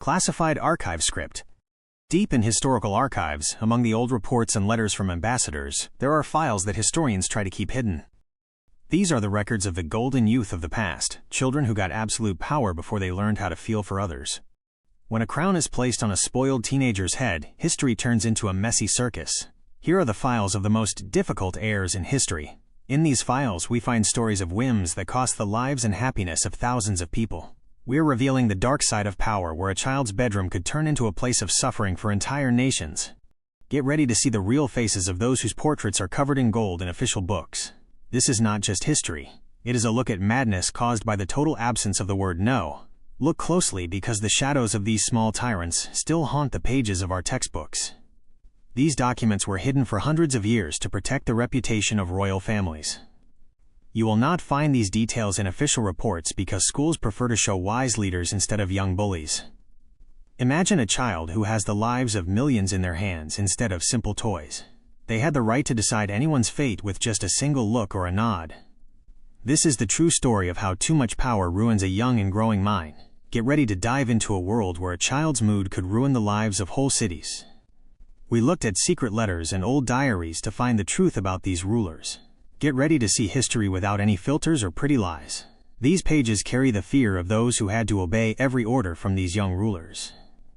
Classified archive script. Deep in historical archives, among the old reports and letters from ambassadors, there are files that historians try to keep hidden. These are the records of the golden youth of the past, children who got absolute power before they learned how to feel for others. When a crown is placed on a spoiled teenager's head, history turns into a messy circus. Here are the files of the most difficult heirs in history. In these files, we find stories of whims that cost the lives and happiness of thousands of people. We're revealing the dark side of power, where a child's bedroom could turn into a place of suffering for entire nations. Get ready to see the real faces of those whose portraits are covered in gold in official books. This is not just history. It is a look at madness caused by the total absence of the word no. Look closely, because the shadows of these small tyrants still haunt the pages of our textbooks. These documents were hidden for hundreds of years to protect the reputation of royal families. You will not find these details in official reports because schools prefer to show wise leaders instead of young bullies. Imagine a child who has the lives of millions in their hands instead of simple toys. They had the right to decide anyone's fate with just a single look or a nod. This is the true story of how too much power ruins a young and growing mind. Get ready to dive into a world where a child's mood could ruin the lives of whole cities. We looked at secret letters and old diaries to find the truth about these rulers. Get ready to see history without any filters or pretty lies. These pages carry the fear of those who had to obey every order from these young rulers.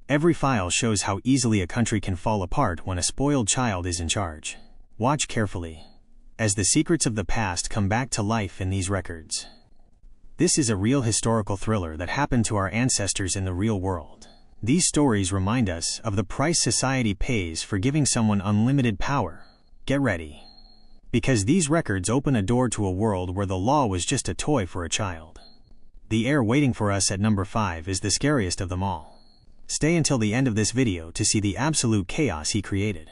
Every file shows how easily a country can fall apart when a spoiled child is in charge. Watch carefully, as the secrets of the past come back to life in these records. This is a real historical thriller that happened to our ancestors in the real world. These stories remind us of the price society pays for giving someone unlimited power. Get ready, because these records open a door to a world where the law was just a toy for a child. The heir waiting for us at number 5 is the scariest of them all. Stay until the end of this video to see the absolute chaos he created.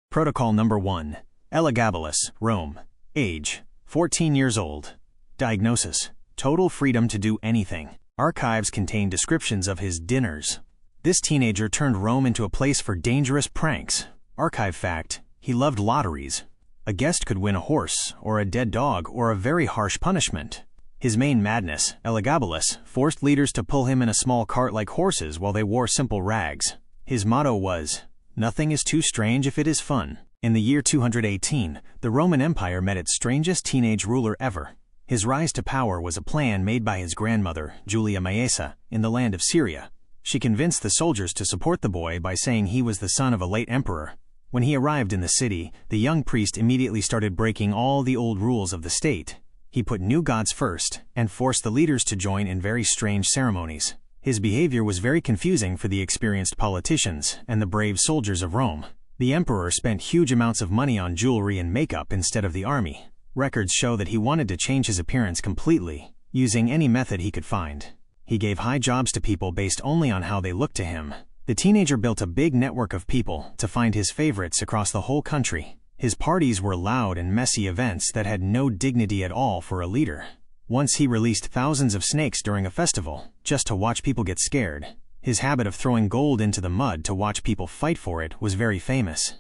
Protocol number 1. Elagabalus, Rome. Age: 14 years old. Diagnosis: total freedom to do anything. Archives contain descriptions of his dinners. This teenager turned Rome into a place for dangerous pranks. Archive fact: he loved lotteries. A guest could win a horse, or a dead dog, or a very harsh punishment. His main madness, Elagabalus, forced leaders to pull him in a small cart like horses while they wore simple rags. His motto was, "Nothing is too strange if it is fun." In the year 218, the Roman Empire met its strangest teenage ruler ever. His rise to power was a plan made by his grandmother, Julia Maesa, in the land of Syria. She convinced the soldiers to support the boy by saying he was the son of a late emperor. When he arrived in the city, the young priest immediately started breaking all the old rules of the state. He put new gods first, and forced the leaders to join in very strange ceremonies. His behavior was very confusing for the experienced politicians and the brave soldiers of Rome. The emperor spent huge amounts of money on jewelry and makeup instead of the army. Records show that he wanted to change his appearance completely, using any method he could find. He gave high jobs to people based only on how they looked to him. The teenager built a big network of people to find his favorites across the whole country. His parties were loud and messy events that had no dignity at all for a leader. Once he released thousands of snakes during a festival, just to watch people get scared. His habit of throwing gold into the mud to watch people fight for it was very famous.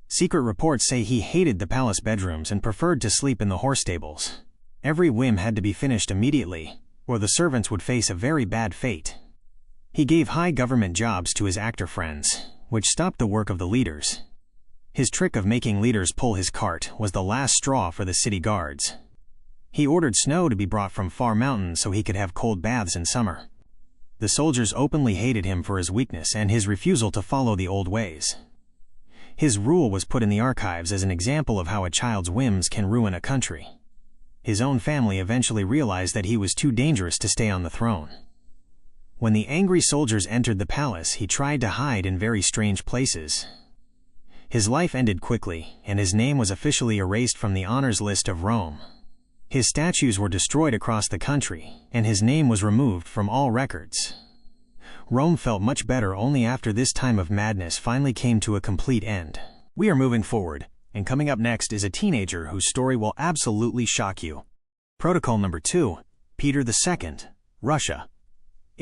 Secret reports say he hated the palace bedrooms and preferred to sleep in the horse stables. Every whim had to be finished immediately, or the servants would face a very bad fate. He gave high government jobs to his actor friends, which stopped the work of the leaders. His trick of making leaders pull his cart was the last straw for the city guards. He ordered snow to be brought from far mountains so he could have cold baths in summer. The soldiers openly hated him for his weakness and his refusal to follow the old ways. His rule was put in the archives as an example of how a child's whims can ruin a country. His own family eventually realized that he was too dangerous to stay on the throne. When the angry soldiers entered the palace, he tried to hide in very strange places. His life ended quickly, and his name was officially erased from the honors list of Rome. His statues were destroyed across the country, and his name was removed from all records. Rome felt much better only after this time of madness finally came to a complete end. We are moving forward, and coming up next is a teenager whose story will absolutely shock you. Protocol number 2. Peter II, Russia.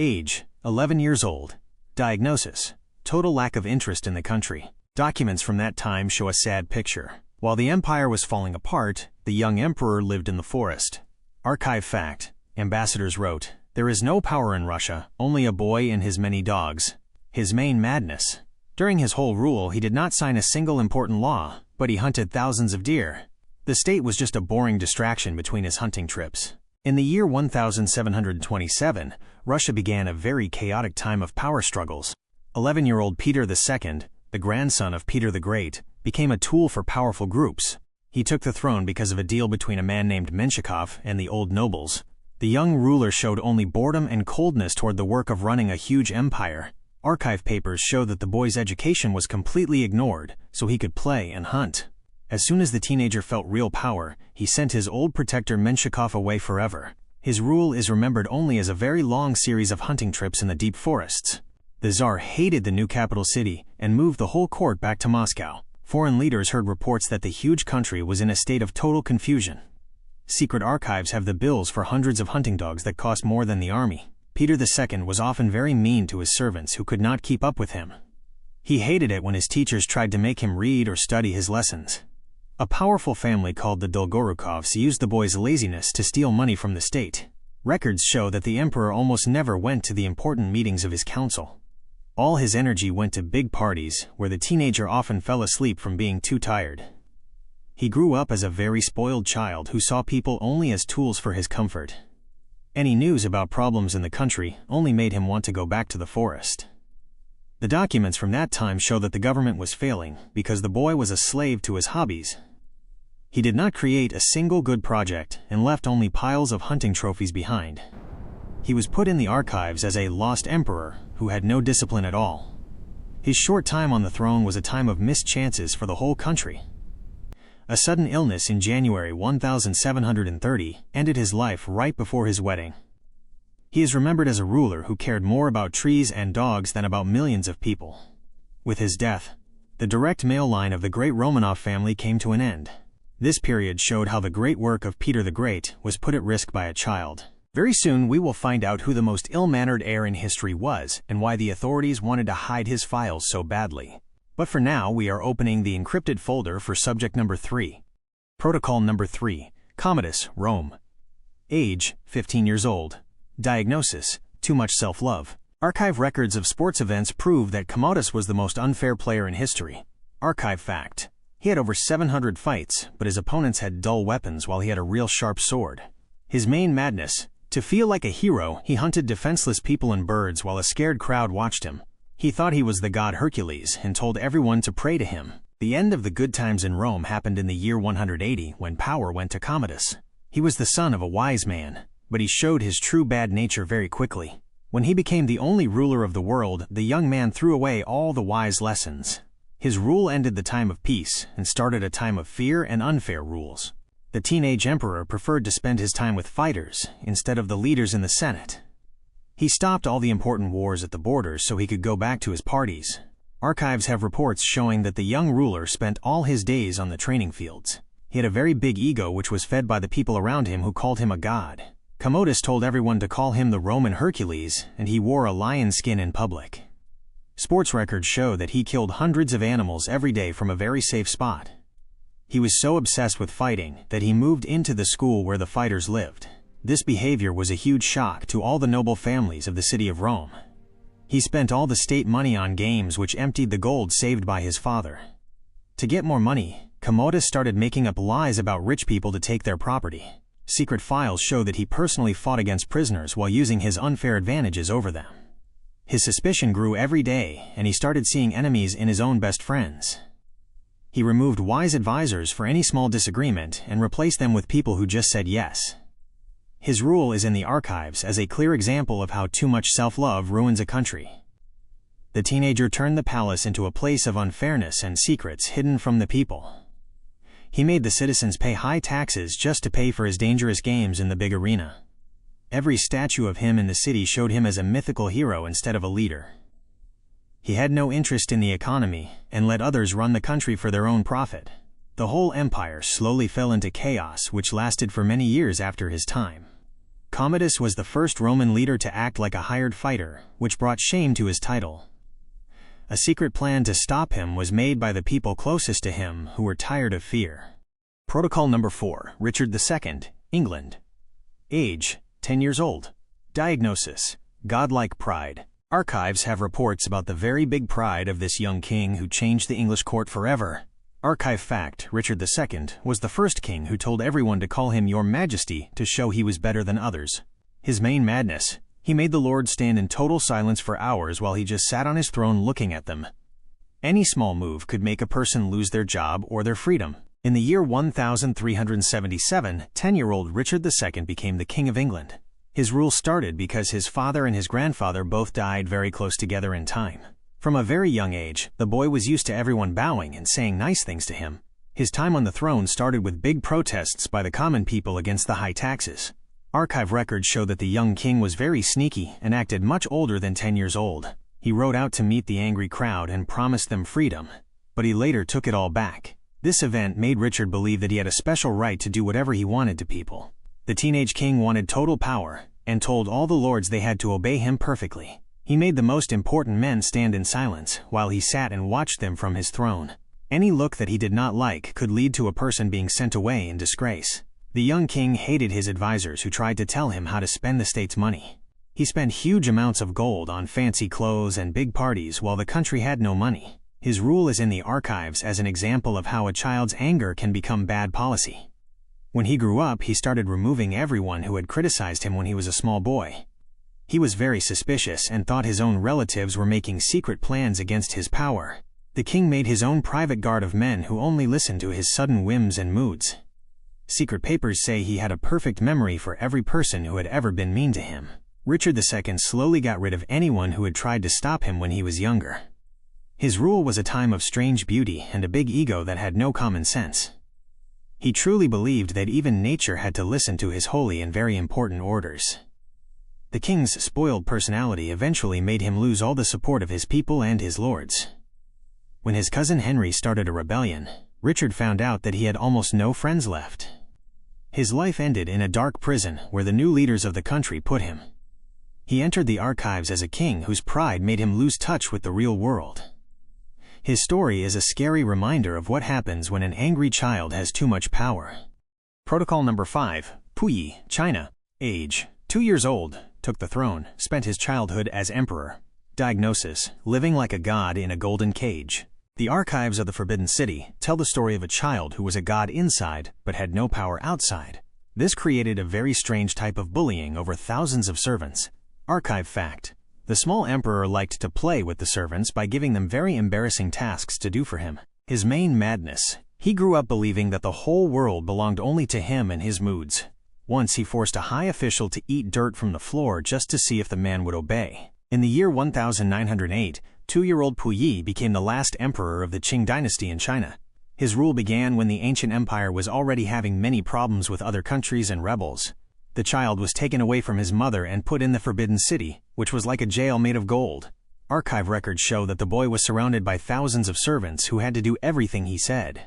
Age: 11 years old. Diagnosis: total lack of interest in the country. Documents from that time show a sad picture. While the empire was falling apart, the young emperor lived in the forest. Archive fact: ambassadors wrote, There is no power in Russia, only a boy and his many dogs. His main madness. During his whole rule, he did not sign a single important law, but he hunted thousands of deer. The state was just a boring distraction between his hunting trips. In the year 1727, Russia began a very chaotic time of power struggles. 11-year-old Peter II, the grandson of Peter the Great, became a tool for powerful groups. He took the throne because of a deal between a man named Menshikov and the old nobles. The young ruler showed only boredom and coldness toward the work of running a huge empire. Archive papers show that the boy's education was completely ignored, so he could play and hunt. As soon as the teenager felt real power, he sent his old protector Menshikov away forever. His rule is remembered only as a very long series of hunting trips in the deep forests. The Tsar hated the new capital city and moved the whole court back to Moscow. Foreign leaders heard reports that the huge country was in a state of total confusion. Secret archives have the bills for hundreds of hunting dogs that cost more than the army. Peter II was often very mean to his servants who could not keep up with him. He hated it when his teachers tried to make him read or study his lessons. A powerful family called the Dolgorukovs used the boy's laziness to steal money from the state. Records show that the emperor almost never went to the important meetings of his council. All his energy went to big parties, where the teenager often fell asleep from being too tired. He grew up as a very spoiled child who saw people only as tools for his comfort. Any news about problems in the country only made him want to go back to the forest. The documents from that time show that the government was failing because the boy was a slave to his hobbies. He did not create a single good project and left only piles of hunting trophies behind. He was put in the archives as a lost emperor who had no discipline at all. His short time on the throne was a time of missed chances for the whole country. A sudden illness in January 1730 ended his life right before his wedding. He is remembered as a ruler who cared more about trees and dogs than about millions of people. With his death, the direct male line of the great Romanov family came to an end. This period showed how the great work of Peter the Great was put at risk by a child. Very soon we will find out who the most ill-mannered heir in history was and why the authorities wanted to hide his files so badly. But for now, we are opening the encrypted folder for subject number 3. Protocol number 3, Commodus, Rome. Age, 15 years old. Diagnosis, too much self-love. Archive records of sports events prove that Commodus was the most unfair player in history. Archive fact. He had over 700 fights, but his opponents had dull weapons while he had a real sharp sword. His main madness, to feel like a hero, he hunted defenseless people and birds while a scared crowd watched him. He thought he was the god Hercules and told everyone to pray to him. The end of the good times in Rome happened in the year 180 when power went to Commodus. He was the son of a wise man, but he showed his true bad nature very quickly. When he became the only ruler of the world, the young man threw away all the wise lessons. His rule ended the time of peace and started a time of fear and unfair rules. The teenage emperor preferred to spend his time with fighters instead of the leaders in the Senate. He stopped all the important wars at the borders so he could go back to his parties. Archives have reports showing that the young ruler spent all his days on the training fields. He had a very big ego which was fed by the people around him who called him a god. Commodus told everyone to call him the Roman Hercules, and he wore a lion skin in public. Sports records show that he killed hundreds of animals every day from a very safe spot. He was so obsessed with fighting that he moved into the school where the fighters lived. This behavior was a huge shock to all the noble families of the city of Rome. He spent all the state money on games which emptied the gold saved by his father. To get more money, Commodus started making up lies about rich people to take their property. Secret files show that he personally fought against prisoners while using his unfair advantages over them. His suspicion grew every day, and he started seeing enemies in his own best friends. He removed wise advisors for any small disagreement and replaced them with people who just said yes. His rule is in the archives as a clear example of how too much self-love ruins a country. The teenager turned the palace into a place of unfairness and secrets hidden from the people. He made the citizens pay high taxes just to pay for his dangerous games in the big arena. Every statue of him in the city showed him as a mythical hero instead of a leader. He had no interest in the economy and let others run the country for their own profit. The whole empire slowly fell into chaos, which lasted for many years after his time. Commodus was the first Roman leader to act like a hired fighter, which brought shame to his title. A secret plan to stop him was made by the people closest to him who were tired of fear. Protocol number 4, Richard II, England. Age, 10 years old. Diagnosis: godlike pride. Archives have reports about the very big pride of this young king who changed the English court forever. Archive fact: Richard II was the first king who told everyone to call him Your Majesty to show he was better than others. His main madness: he made the Lord stand in total silence for hours while he just sat on his throne looking at them. Any small move could make a person lose their job or their freedom. In the year 1377, 10-year-old Richard II became the King of England. His rule started because his father and his grandfather both died very close together in time. From a very young age, the boy was used to everyone bowing and saying nice things to him. His time on the throne started with big protests by the common people against the high taxes. Archive records show that the young king was very sneaky and acted much older than 10 years old. He rode out to meet the angry crowd and promised them freedom, but he later took it all back. This event made Richard believe that he had a special right to do whatever he wanted to people. The teenage king wanted total power and told all the lords they had to obey him perfectly. He made the most important men stand in silence while he sat and watched them from his throne. Any look that he did not like could lead to a person being sent away in disgrace. The young king hated his advisors who tried to tell him how to spend the state's money. He spent huge amounts of gold on fancy clothes and big parties while the country had no money. His rule is in the archives as an example of how a child's anger can become bad policy. When he grew up, he started removing everyone who had criticized him when he was a small boy. He was very suspicious and thought his own relatives were making secret plans against his power. The king made his own private guard of men who only listened to his sudden whims and moods. Secret papers say he had a perfect memory for every person who had ever been mean to him. Richard II slowly got rid of anyone who had tried to stop him when he was younger. His rule was a time of strange beauty and a big ego that had no common sense. He truly believed that even nature had to listen to his holy and very important orders. The king's spoiled personality eventually made him lose all the support of his people and his lords. When his cousin Henry started a rebellion, Richard found out that he had almost no friends left. His life ended in a dark prison where the new leaders of the country put him. He entered the archives as a king whose pride made him lose touch with the real world. His story is a scary reminder of what happens when an angry child has too much power. Protocol number 5, Puyi, China. Age: 2 years old, took the throne, spent his childhood as emperor. Diagnosis: living like a god in a golden cage. The archives of the Forbidden City tell the story of a child who was a god inside but had no power outside. This created a very strange type of bullying over thousands of servants. Archive fact: the small emperor liked to play with the servants by giving them very embarrassing tasks to do for him. His main madness: he grew up believing that the whole world belonged only to him and his moods. Once he forced a high official to eat dirt from the floor just to see if the man would obey. In the year 1908, 2-year-old Puyi became the last emperor of the Qing dynasty in China. His rule began when the ancient empire was already having many problems with other countries and rebels. The child was taken away from his mother and put in the Forbidden City, which was like a jail made of gold. Archive records show that the boy was surrounded by thousands of servants who had to do everything he said.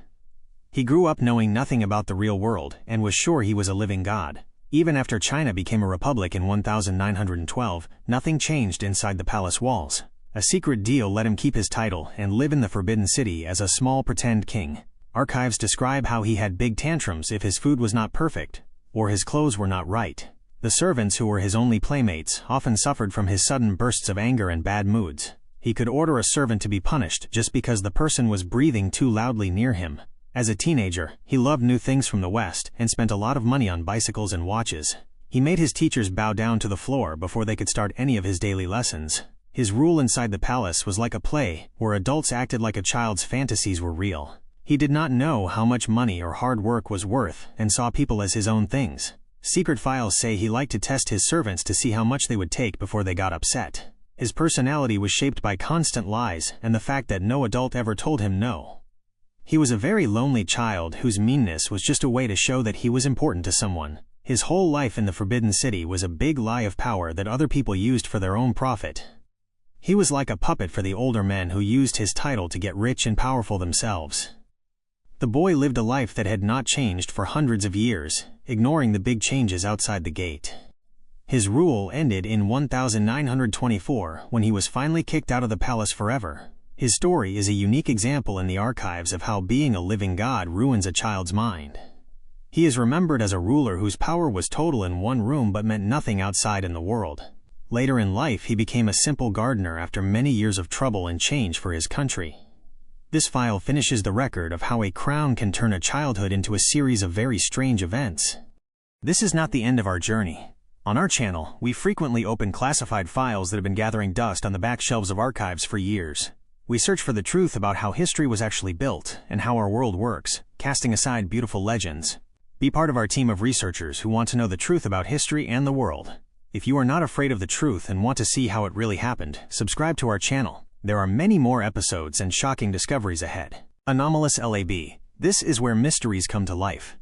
He grew up knowing nothing about the real world and was sure he was a living god. Even after China became a republic in 1912, nothing changed inside the palace walls. A secret deal let him keep his title and live in the Forbidden City as a small pretend king. Archives describe how he had big tantrums if his food was not perfect or his clothes were not right. The servants, who were his only playmates, often suffered from his sudden bursts of anger and bad moods. He could order a servant to be punished just because the person was breathing too loudly near him. As a teenager, he loved new things from the West and spent a lot of money on bicycles and watches. He made his teachers bow down to the floor before they could start any of his daily lessons. His rule inside the palace was like a play, where adults acted like a child's fantasies were real. He did not know how much money or hard work was worth and saw people as his own things. Secret files say he liked to test his servants to see how much they would take before they got upset. His personality was shaped by constant lies and the fact that no adult ever told him no. He was a very lonely child whose meanness was just a way to show that he was important to someone. His whole life in the Forbidden City was a big lie of power that other people used for their own profit. He was like a puppet for the older men who used his title to get rich and powerful themselves. The boy lived a life that had not changed for hundreds of years, ignoring the big changes outside the gate. His rule ended in 1924 when he was finally kicked out of the palace forever. His story is a unique example in the archives of how being a living god ruins a child's mind. He is remembered as a ruler whose power was total in one room but meant nothing outside in the world. Later in life, he became a simple gardener after many years of trouble and change for his country. This file finishes the record of how a crown can turn a childhood into a series of very strange events. This is not the end of our journey. On our channel, we frequently open classified files that have been gathering dust on the back shelves of archives for years. We search for the truth about how history was actually built and how our world works, casting aside beautiful legends. Be part of our team of researchers who want to know the truth about history and the world. If you are not afraid of the truth and want to see how it really happened, subscribe to our channel. There are many more episodes and shocking discoveries ahead. Anomalous LAB. This is where mysteries come to life.